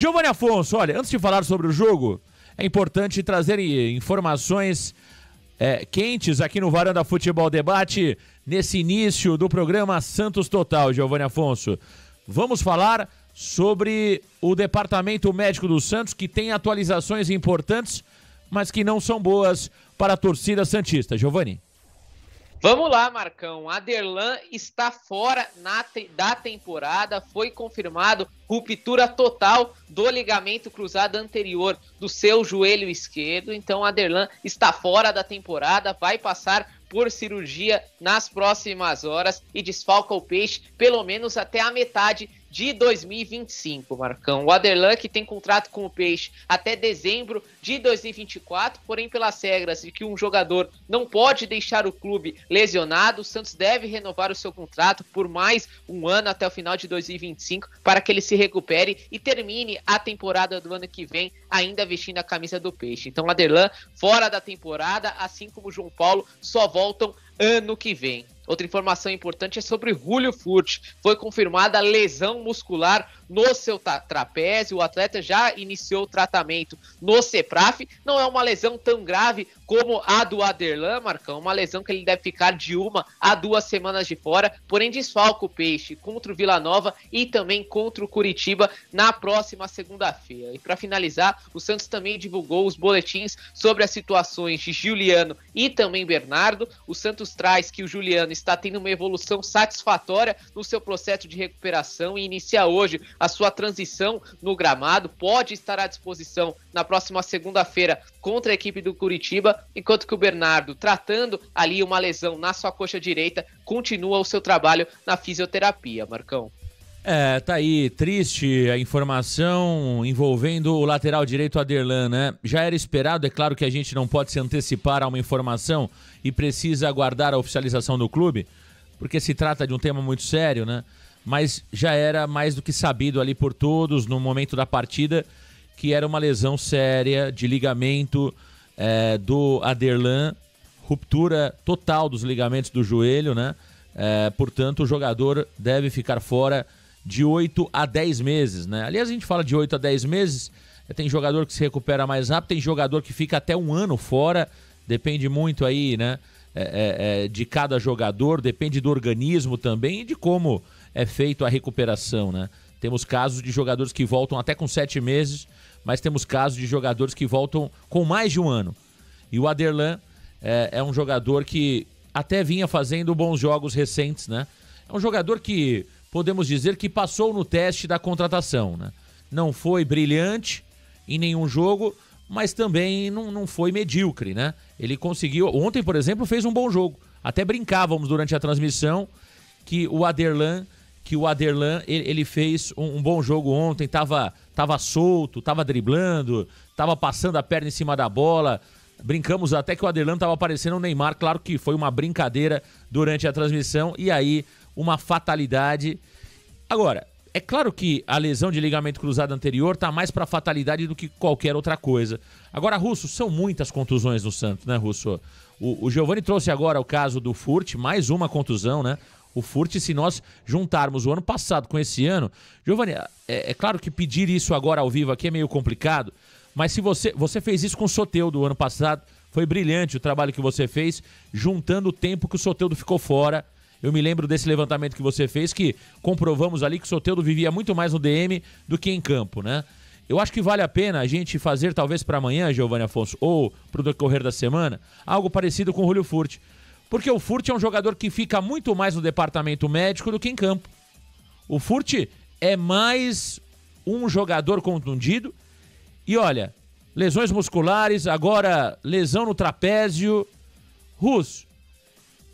Giovanni Afonso, olha, antes de falar sobre o jogo, é importante trazer informações quentes aqui no Varanda Futebol Debate, nesse início do programa Santos Total, Giovanni Afonso. Vamos falar sobre o Departamento Médico do Santos, que tem atualizações importantes, mas que não são boas para a torcida santista. Giovanni. Vamos lá, Marcão. Aderlan está fora da temporada. Foi confirmado ruptura total do ligamento cruzado anterior do seu joelho esquerdo. Então, Aderlan está fora da temporada, vai passar por cirurgia nas próximas horas e desfalca o Peixe pelo menos até a metade de 2025, Marcão. O Aderlan, que tem contrato com o Peixe até dezembro de 2024, porém pelas regras de que um jogador não pode deixar o clube lesionado, o Santos deve renovar o seu contrato por mais um ano até o final de 2025 para que ele se recupere e termine a temporada do ano que vem ainda vestindo a camisa do Peixe. Então, o Aderlan fora da temporada, assim como o João Paulo, só voltam ano que vem. Outra informação importante é sobre Julio Furch. Foi confirmada a lesão muscular no seu trapézio. O atleta já iniciou o tratamento no CEPRAF. Não é uma lesão tão grave como a do Aderlan, Marcão. Uma lesão que ele deve ficar de 1 a 2 semanas de fora. Porém, desfalca o Peixe contra o Vila Nova e também contra o Curitiba na próxima segunda-feira. E para finalizar, o Santos também divulgou os boletins sobre as situações de Juliano e também Bernardo. O Santos traz que o Juliano está tendo uma evolução satisfatória no seu processo de recuperação e inicia hoje a sua transição no gramado, pode estar à disposição na próxima segunda-feira contra a equipe do Curitiba, enquanto que o Bernardo, tratando ali uma lesão na sua coxa direita, continua o seu trabalho na fisioterapia, Marcão. Tá aí, triste a informação envolvendo o lateral direito Aderlan, né? Já era esperado, é claro que a gente não pode se antecipar a uma informação e precisa aguardar a oficialização do clube, porque se trata de um tema muito sério, né? Mas já era mais do que sabido ali por todos no momento da partida que era uma lesão séria de ligamento do Aderlan, ruptura total dos ligamentos do joelho, né? Portanto, o jogador deve ficar fora de 8 a 10 meses, né? Aliás, a gente fala de 8 a 10 meses, tem jogador que se recupera mais rápido, tem jogador que fica até 1 ano fora, depende muito aí, né? De cada jogador, depende do organismo também e de como é feito a recuperação, né? Temos casos de jogadores que voltam até com 7 meses, mas temos casos de jogadores que voltam com mais de 1 ano. E o Aderlan é um jogador que até vinha fazendo bons jogos recentes, né? É um jogador que podemos dizer que passou no teste da contratação, né? Não foi brilhante em nenhum jogo, mas também não foi medíocre, né? Ele conseguiu... Ontem, por exemplo, fez um bom jogo. Até brincávamos durante a transmissão que o Aderlan ele fez um bom jogo ontem, tava solto, tava driblando, tava passando a perna em cima da bola. Brincamos até que o Aderlan tava parecendo o Neymar. Claro que foi uma brincadeira durante a transmissão e aí uma fatalidade. Agora, é claro que a lesão de ligamento cruzado anterior tá mais para fatalidade do que qualquer outra coisa. Agora, Russo, são muitas contusões no Santos, né, Russo? O Giovanni trouxe agora o caso do Furt, mais uma contusão, né? O Furt, se nós juntarmos o ano passado com esse ano... Giovanni, é claro que pedir isso agora ao vivo aqui é meio complicado, mas se você fez isso com o Soteldo do ano passado, foi brilhante o trabalho que você fez, juntando o tempo que o Soteldo ficou fora. Eu me lembro desse levantamento que você fez, que comprovamos ali que o Soteldo vivia muito mais no DM do que em campo, né? Eu acho que vale a pena a gente fazer, talvez para amanhã, Giovanni Afonso, ou pro decorrer da semana, algo parecido com o Julio Furt. Porque o Furt é um jogador que fica muito mais no departamento médico do que em campo. O Furt é mais um jogador contundido. E olha, lesões musculares, agora lesão no trapézio. Russo,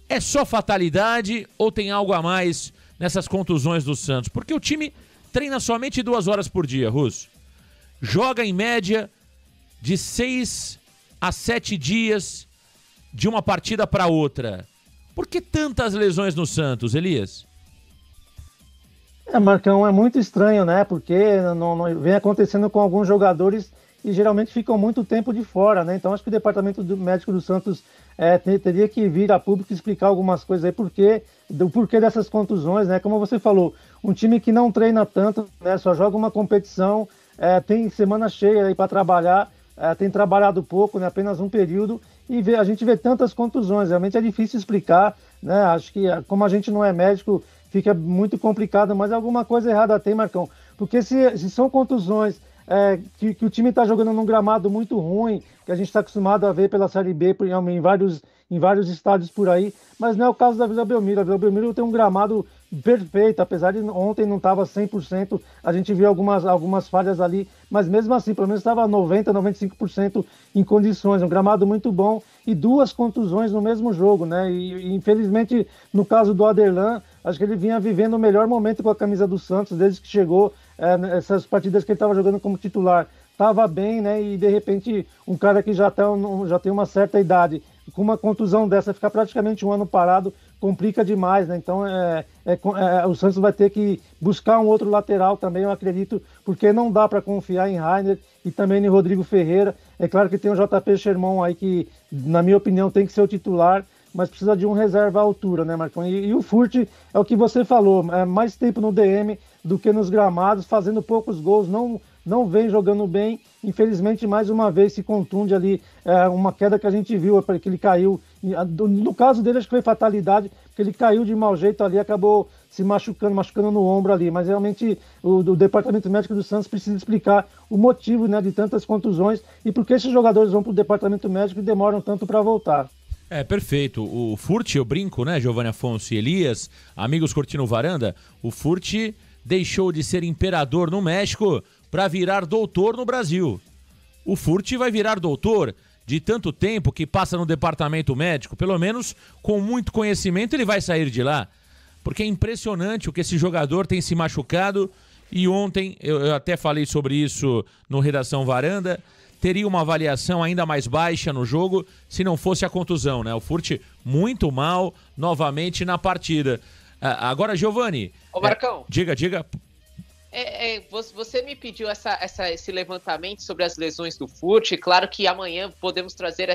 é só fatalidade ou tem algo a mais nessas contusões do Santos? Porque o time treina somente 2 horas por dia, Russo. Joga em média de 6 a 7 dias de uma partida para outra. Por que tantas lesões no Santos, Elias? Marcão, é muito estranho, né? Porque não vem acontecendo com alguns jogadores e geralmente ficam muito tempo de fora, né? Então acho que o departamento médico do Santos teria que vir a público explicar algumas coisas aí, do porquê dessas contusões, né? Como você falou, um time que não treina tanto, né? Só joga uma competição, tem semana cheia aí para trabalhar, tem trabalhado pouco, né, apenas um período, e a gente vê tantas contusões, realmente é difícil explicar, né? Acho que como a gente não é médico, fica muito complicado, mas alguma coisa errada tem, Marcão, porque se são contusões que o time está jogando num gramado muito ruim, que a gente está acostumado a ver pela Série B em vários estádios por aí, mas não é o caso da Vila Belmiro. A Vila Belmiro tem um gramado perfeito, apesar de ontem não estava 100%, a gente viu algumas falhas ali, mas mesmo assim, pelo menos estava 90%, 95% em condições, um gramado muito bom e 2 contusões no mesmo jogo, né? E infelizmente, no caso do Aderlan, acho que ele vinha vivendo o melhor momento com a camisa do Santos desde que chegou, essas partidas que ele estava jogando como titular. Estava bem, né? E de repente, um cara que já tem uma certa idade, com uma contusão dessa, ficar praticamente um ano parado, complica demais, né? Então, o Santos vai ter que buscar um outro lateral também, eu acredito, porque não dá para confiar em Rainer e também em Rodrigo Ferreira. É claro que tem o JP Sherman aí que, na minha opinião, tem que ser o titular, mas precisa de um reserva à altura, né, Marcão? E o Furt é o que você falou, mais tempo no DM do que nos gramados, fazendo poucos gols, não vem jogando bem, infelizmente mais uma vez se contunde ali, uma queda que a gente viu, que ele caiu, no caso dele acho que foi fatalidade, porque ele caiu de mau jeito ali, acabou se machucando no ombro ali, mas realmente o Departamento Médico do Santos precisa explicar o motivo, né, de tantas contusões e por que esses jogadores vão para o Departamento Médico e demoram tanto para voltar. Perfeito. O Furt, eu brinco, né, Giovanni Afonso e Elias, amigos curtindo varanda, o Furt deixou de ser imperador no México para virar doutor no Brasil. O Furt vai virar doutor de tanto tempo que passa no departamento médico, pelo menos com muito conhecimento ele vai sair de lá, porque é impressionante o que esse jogador tem se machucado e ontem, eu até falei sobre isso no Redação Varanda, teria uma avaliação ainda mais baixa no jogo se não fosse a contusão, né? O Furt muito mal novamente na partida. Agora, Giovanni... Ô, Marcão. Diga. Você me pediu esse levantamento sobre as lesões do Furt. Claro que amanhã podemos trazer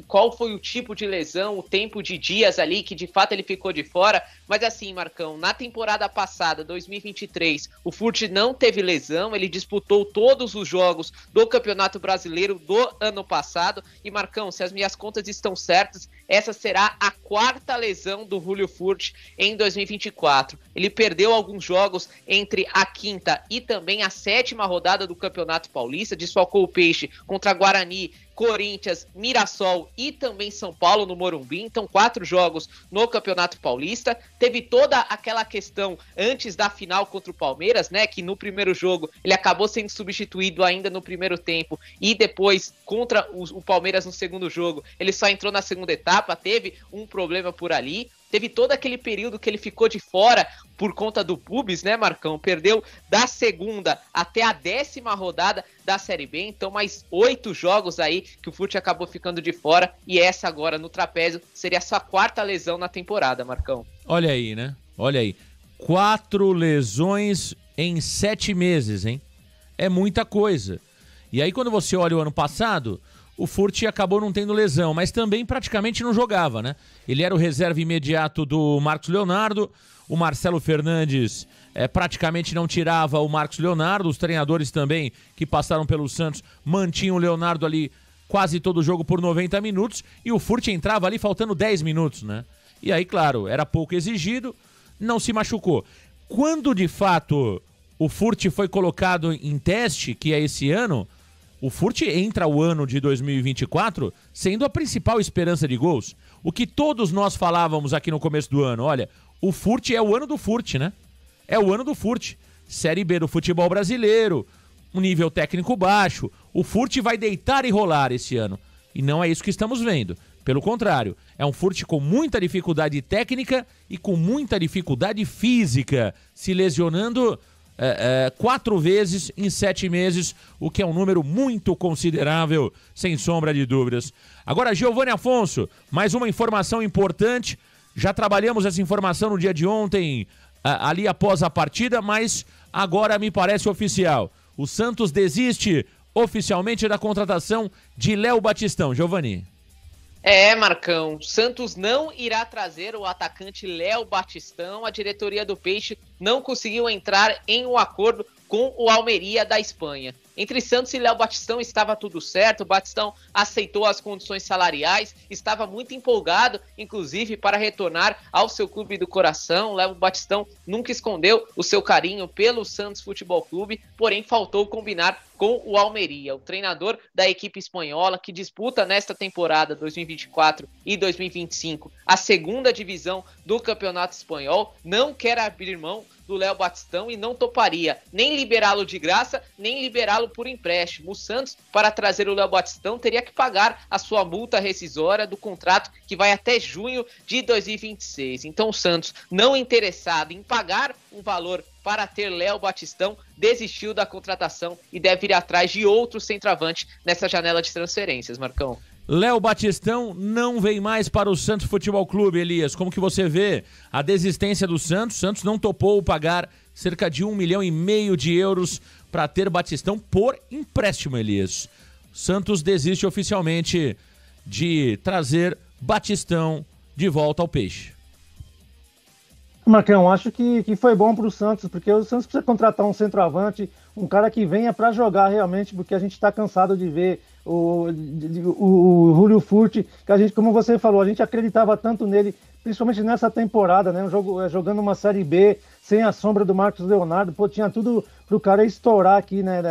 qual foi o tipo de lesão, o tempo de dias ali que de fato ele ficou de fora. Mas assim, Marcão, na temporada passada, 2023, o Furt não teve lesão, ele disputou todos os jogos do Campeonato Brasileiro do ano passado. E Marcão, se as minhas contas estão certas, essa será a 4ª lesão do Julio Furt em 2024. Ele perdeu alguns jogos entre a 5ª e também a 7ª rodada do Campeonato Paulista, desfalcou o Peixe contra Guarani, Corinthians, Mirassol e também São Paulo no Morumbi. Então 4 jogos no Campeonato Paulista. Teve toda aquela questão antes da final contra o Palmeiras, né, que no primeiro jogo ele acabou sendo substituído ainda no primeiro tempo e depois contra o Palmeiras no segundo jogo ele só entrou na segunda etapa, teve um problema por ali. Teve todo aquele período que ele ficou de fora por conta do pubis, né, Marcão? Perdeu da 2ª até a 10ª rodada da Série B. Então, mais 8 jogos aí que o Furt acabou ficando de fora. E essa agora no trapézio seria a sua 4ª lesão na temporada, Marcão. Olha aí, né? Olha aí. 4 lesões em 7 meses, hein? É muita coisa. E aí, quando você olha o ano passado... O Furt acabou não tendo lesão, mas também praticamente não jogava, né? Ele era o reserva imediato do Marcos Leonardo, o Marcelo Fernandes praticamente não tirava o Marcos Leonardo, os treinadores também que passaram pelo Santos mantinham o Leonardo ali quase todo o jogo por 90 minutos e o Furt entrava ali faltando 10 minutos, né? E aí, claro, era pouco exigido, não se machucou. Quando de fato o Furt foi colocado em teste, que é esse ano... O Furt entra o ano de 2024 sendo a principal esperança de gols. O que todos nós falávamos aqui no começo do ano, olha, o Furt é o ano do Furt, né? É o ano do Furt. Série B do futebol brasileiro, um nível técnico baixo. O Furt vai deitar e rolar esse ano. E não é isso que estamos vendo. Pelo contrário, é um Furt com muita dificuldade técnica e com muita dificuldade física, se lesionando... 4 vezes em 7 meses, o que é um número muito considerável, sem sombra de dúvidas. Agora, Giovanni Afonso, mais uma informação importante. Já trabalhamos essa informação no dia de ontem, ali após a partida, mas agora me parece oficial. O Santos desiste oficialmente da contratação de Léo Batistão. Giovanni. Marcão, Santos não irá trazer o atacante Léo Batistão. A diretoria do Peixe não conseguiu entrar em um acordo com com o Almeria da Espanha. Entre Santos e Léo Batistão estava tudo certo, o Batistão aceitou as condições salariais, estava muito empolgado, inclusive, para retornar ao seu clube do coração. Léo Batistão nunca escondeu o seu carinho pelo Santos Futebol Clube, porém faltou combinar com o Almeria. O treinador da equipe espanhola, que disputa nesta temporada 2024 e 2025 a segunda divisão do Campeonato Espanhol, não quer abrir mão do Léo Batistão e não toparia nem liberá-lo de graça, nem liberá-lo por empréstimo. O Santos, para trazer o Léo Batistão, teria que pagar a sua multa rescisória do contrato que vai até junho de 2026. Então o Santos, não interessado em pagar um valor para ter Léo Batistão, desistiu da contratação e deve ir atrás de outro centroavante nessa janela de transferências, Marcão. Léo Batistão não vem mais para o Santos Futebol Clube, Elias. Como que você vê a desistência do Santos? O Santos não topou pagar cerca de 1,5 milhão de euros para ter Batistão por empréstimo, Elias. O Santos desiste oficialmente de trazer Batistão de volta ao Peixe. Marcão, acho que foi bom para o Santos, porque o Santos precisa contratar um centroavante, um cara que venha para jogar realmente, porque a gente está cansado de ver o Julio Furch, que a gente, como você falou, a gente acreditava tanto nele, principalmente nessa temporada, né? Jogando uma Série B, sem a sombra do Marcos Leonardo, pô, tinha tudo para o cara estourar aqui, né,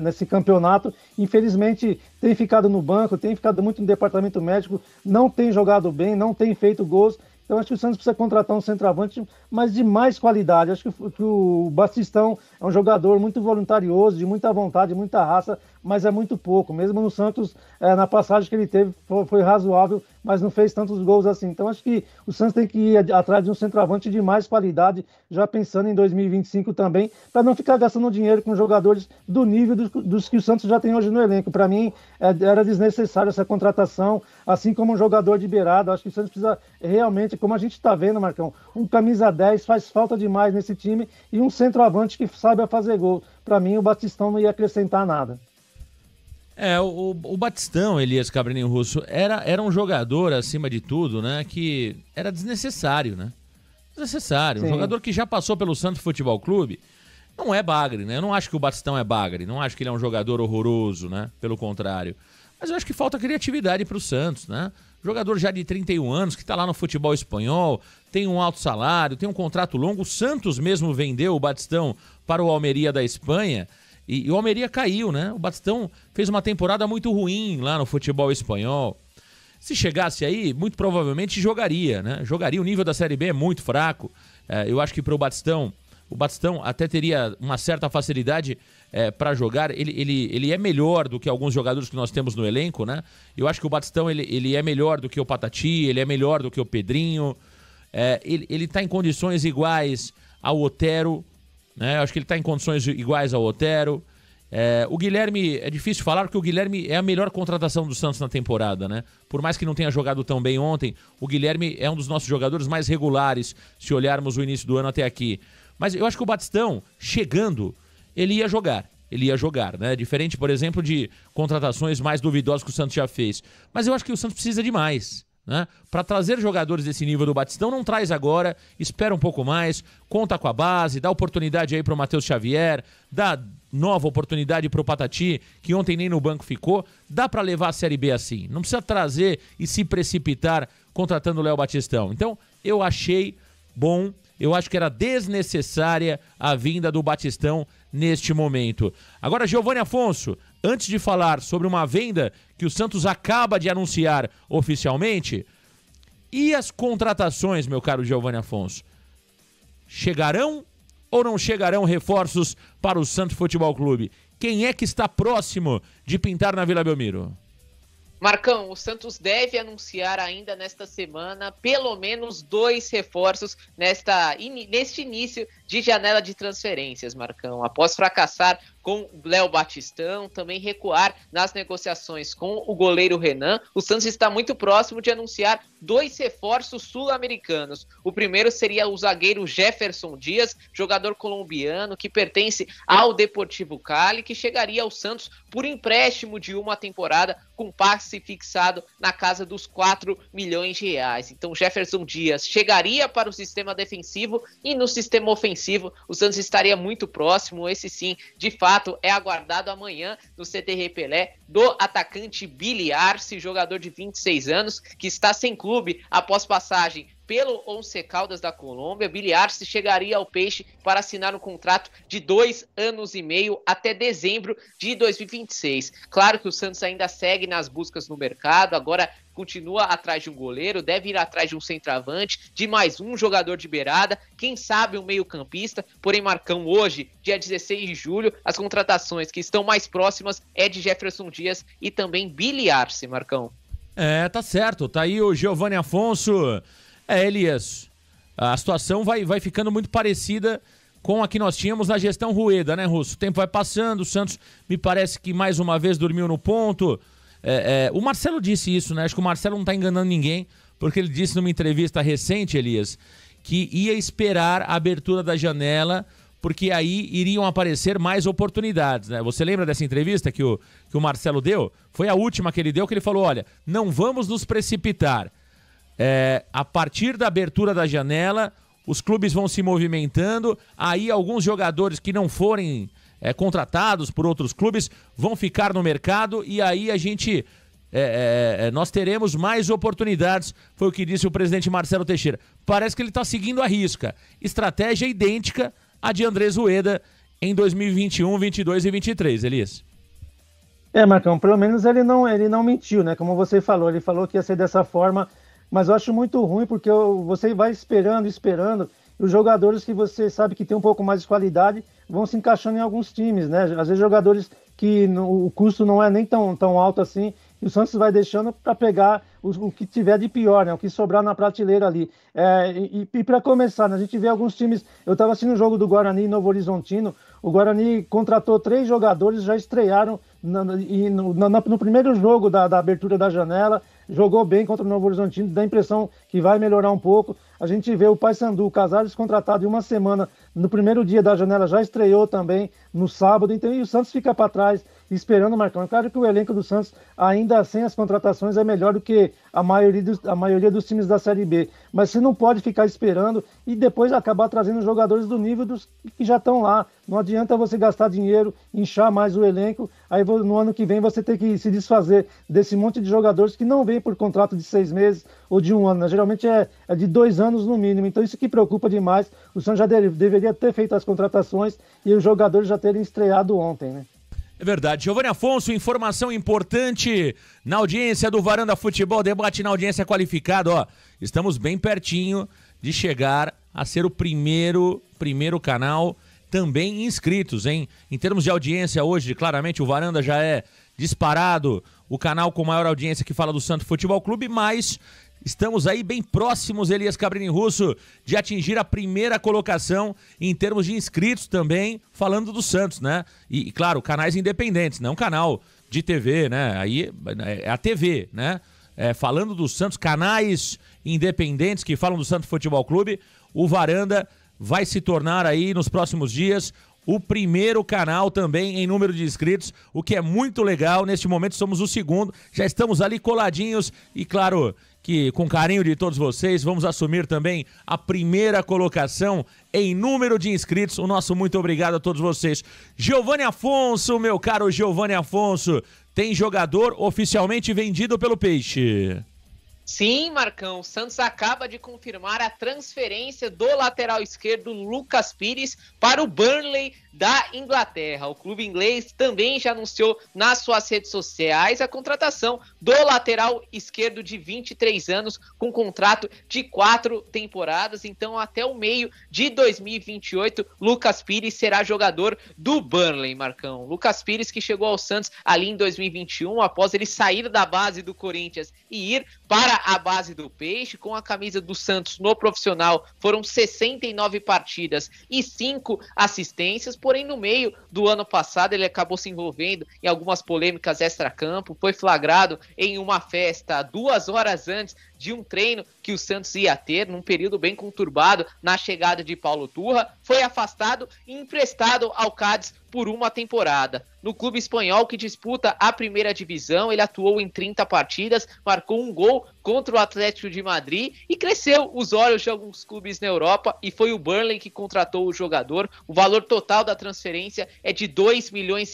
nesse campeonato. Infelizmente tem ficado no banco, tem ficado muito no departamento médico, não tem jogado bem, não tem feito gols. Então acho que o Santos precisa contratar um centroavante, mas de mais qualidade. Acho que o Batistão é um jogador muito voluntarioso, de muita vontade, muita raça, mas é muito pouco. Mesmo no Santos, na passagem que ele teve, foi razoável, mas não fez tantos gols assim. Então acho que o Santos tem que ir atrás de um centroavante de mais qualidade, já pensando em 2025 também, para não ficar gastando dinheiro com jogadores do nível dos que o Santos já tem hoje no elenco. Para mim, era desnecessário essa contratação, assim como um jogador de beirada. Acho que o Santos precisa realmente, como a gente está vendo, Marcão, um camisa 10 faz falta demais nesse time e um centroavante que saiba fazer gol. Para mim, o Batistão não ia acrescentar nada. O Batistão, Elias Cabrini Russo, era um jogador, acima de tudo, né, que era desnecessário, né? Desnecessário. Sim. Um jogador que já passou pelo Santos Futebol Clube. Não é bagre, né? Eu não acho que o Batistão é bagre, não acho que ele é um jogador horroroso, né? Pelo contrário. Mas eu acho que falta criatividade pro Santos, né? Jogador já de 31 anos, que tá lá no futebol espanhol, tem um alto salário, tem um contrato longo. O Santos mesmo vendeu o Batistão para o Almeria da Espanha. E o Almeria caiu, né? O Batistão fez uma temporada muito ruim lá no futebol espanhol. Se chegasse aí, muito provavelmente jogaria, né? Jogaria, o nível da Série B é muito fraco. Eu acho que para o Batistão até teria uma certa facilidade para jogar. Ele é melhor do que alguns jogadores que nós temos no elenco, né? Eu acho que o Batistão ele é melhor do que o Patati, ele é melhor do que o Pedrinho. Ele está em condições iguais ao Otero, né? Eu acho que ele está em condições iguais ao Otero. O Guilherme, é difícil falar porque o Guilherme é a melhor contratação do Santos na temporada, né? Por mais que não tenha jogado tão bem ontem, o Guilherme é um dos nossos jogadores mais regulares, se olharmos o início do ano até aqui. Mas eu acho que o Batistão, chegando, ele ia jogar, né? Diferente, por exemplo, de contratações mais duvidosas que o Santos já fez. Mas eu acho que o Santos precisa de mais, né? Para trazer jogadores desse nível do Batistão, não traz agora, espera um pouco mais, conta com a base, dá oportunidade aí para o Matheus Xavier, dá nova oportunidade para o Patati, que ontem nem no banco ficou. Dá para levar a Série B assim, não precisa trazer e se precipitar contratando o Léo Batistão. Então, eu achei bom, eu acho que era desnecessária a vinda do Batistão neste momento. Agora, Giovanni Afonso, antes de falar sobre uma venda que o Santos acaba de anunciar oficialmente, e as contratações, meu caro Giovanni Afonso? Chegarão ou não chegarão reforços para o Santos Futebol Clube? Quem é que está próximo de pintar na Vila Belmiro? Marcão, o Santos deve anunciar ainda nesta semana pelo menos 2 reforços neste início de janela de transferências, Marcão. Após fracassar com Léo Batistão, também recuar nas negociações com o goleiro Renan. O Santos está muito próximo de anunciar 2 reforços sul-americanos. O primeiro seria o zagueiro Jefferson Dias, jogador colombiano que pertence ao Deportivo Cali, que chegaria ao Santos por empréstimo de uma temporada com passe fixado na casa dos 4 milhões de reais. Então Jefferson Dias chegaria para o sistema defensivo e no sistema ofensivo o Santos estaria muito próximo. Esse sim, de fato, é aguardado amanhã no CT Pelé do atacante Billy Arce, jogador de 26 anos, que está sem clube após passagem pelo Once Caldas da Colômbia. Billy Arce chegaria ao Peixe para assinar um contrato de 2 anos e meio até dezembro de 2026. Claro que o Santos ainda segue nas buscas no mercado, agora continua atrás de um goleiro, deve ir atrás de um centroavante, de mais um jogador de beirada, quem sabe um meio-campista. Porém, Marcão, hoje, dia 16 de julho, as contratações que estão mais próximas é de Jefferson Dias e também Billy Arce, Marcão. Tá certo, tá aí o Giovanni Afonso. Elias, a situação vai ficando muito parecida com a que nós tínhamos na gestão Rueda, né, Russo? O tempo vai passando, o Santos me parece que mais uma vez dormiu no ponto. O Marcelo disse isso, né? Acho que o Marcelo não tá enganando ninguém, porque ele disse numa entrevista recente, Elias, que ia esperar a abertura da janela, porque aí iriam aparecer mais oportunidades, né? Você lembra dessa entrevista que o Marcelo deu? Foi a última que ele deu, que ele falou, olha, não vamos nos precipitar. A partir da abertura da janela, os clubes vão se movimentando, aí alguns jogadores que não forem contratados por outros clubes vão ficar no mercado e aí a gente nós teremos mais oportunidades, foi o que disse o presidente Marcelo Teixeira. Parece que ele está seguindo a risca, estratégia idêntica à de Andrés Rueda em 2021, 22 e 23, Elias. Marcão, pelo menos ele não mentiu, né? Como você falou, ele falou que ia ser dessa forma. Mas eu acho muito ruim porque você vai esperando, e os jogadores que você sabe que tem um pouco mais de qualidade vão se encaixando em alguns times, né? Às vezes jogadores que o custo não é nem tão alto assim, e o Santos vai deixando para pegar o que tiver de pior, né? O que sobrar na prateleira ali. E para começar, né? A gente vê alguns times. Eu estava assistindo o jogo do Guarani e Novo Horizontino. O Guarani contratou 3 jogadores, já estrearam no primeiro jogo da abertura da janela. Jogou bem contra o Novo Horizontino, dá a impressão que vai melhorar um pouco. A gente vê o Paysandu, o Casares, contratado em uma semana, no primeiro dia da janela, já estreou também no sábado. Então, e o Santos fica para trás, esperando o Marcão. É claro que o elenco do Santos, ainda sem as contratações, é melhor do que a maioria dos times da Série B. Mas você não pode ficar esperando e depois acabar trazendo jogadores do nível dos que já estão lá. Não adianta você gastar dinheiro, inchar mais o elenco, aí no ano que vem você ter que se desfazer desse monte de jogadores que não vêm por contrato de 6 meses ou de 1 ano, né? Geralmente é de 2 anos no mínimo. Então isso que preocupa demais. O Santos já deveria ter feito as contratações e os jogadores já terem estreado ontem, né? É verdade. Giovanni Afonso, informação importante na audiência do Varanda Futebol, debate na audiência qualificada. Ó, estamos bem pertinho de chegar a ser o primeiro canal também inscritos, hein? Em termos de audiência hoje, claramente o Varanda já é disparado o canal com maior audiência que fala do Santos Futebol Clube, mas estamos aí bem próximos, Elias Cabrini Russo, de atingir a primeira colocação em termos de inscritos também, falando do Santos, né? E claro, canais independentes, não canal de TV, né? Aí é a TV, né? Falando do Santos, canais independentes que falam do Santos Futebol Clube, o Varanda vai se tornar aí nos próximos dias o primeiro canal também em número de inscritos, o que é muito legal. Neste momento somos o segundo, já estamos ali coladinhos e claro que com carinho de todos vocês vamos assumir também a primeira colocação em número de inscritos. O nosso muito obrigado a todos vocês. Giovanni Afonso, meu caro Giovanni Afonso, tem jogador oficialmente vendido pelo Peixe. Sim, Marcão, o Santos acaba de confirmar a transferência do lateral esquerdo Lucas Pires para o Burnley da Inglaterra. O clube inglês também já anunciou nas suas redes sociais a contratação do lateral esquerdo de 23 anos com contrato de 4 temporadas. Então, até o meio de 2028, Lucas Pires será jogador do Burnley, Marcão. Lucas Pires que chegou ao Santos ali em 2021, após ele sair da base do Corinthians e ir para a base do Peixe, com a camisa do Santos no profissional, foram 69 partidas e 5 assistências, porém no meio do ano passado ele acabou se envolvendo em algumas polêmicas extracampo, foi flagrado em uma festa 2 horas antes de um treino que o Santos ia ter, num período bem conturbado na chegada de Paulo Turra, foi afastado e emprestado ao Cádiz por uma temporada. No clube espanhol que disputa a primeira divisão, ele atuou em 30 partidas, marcou um gol contra o Atlético de Madrid e cresceu os olhos de alguns clubes na Europa, e foi o Burnley que contratou o jogador. O valor total da transferência é de 2,5 milhões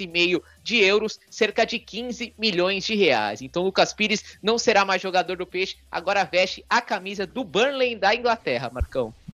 de euros, cerca de 15 milhões de reais. Então Lucas Pires não será mais jogador do Peixe, agora veste a camisa do Burnley da Inglaterra, Marcão.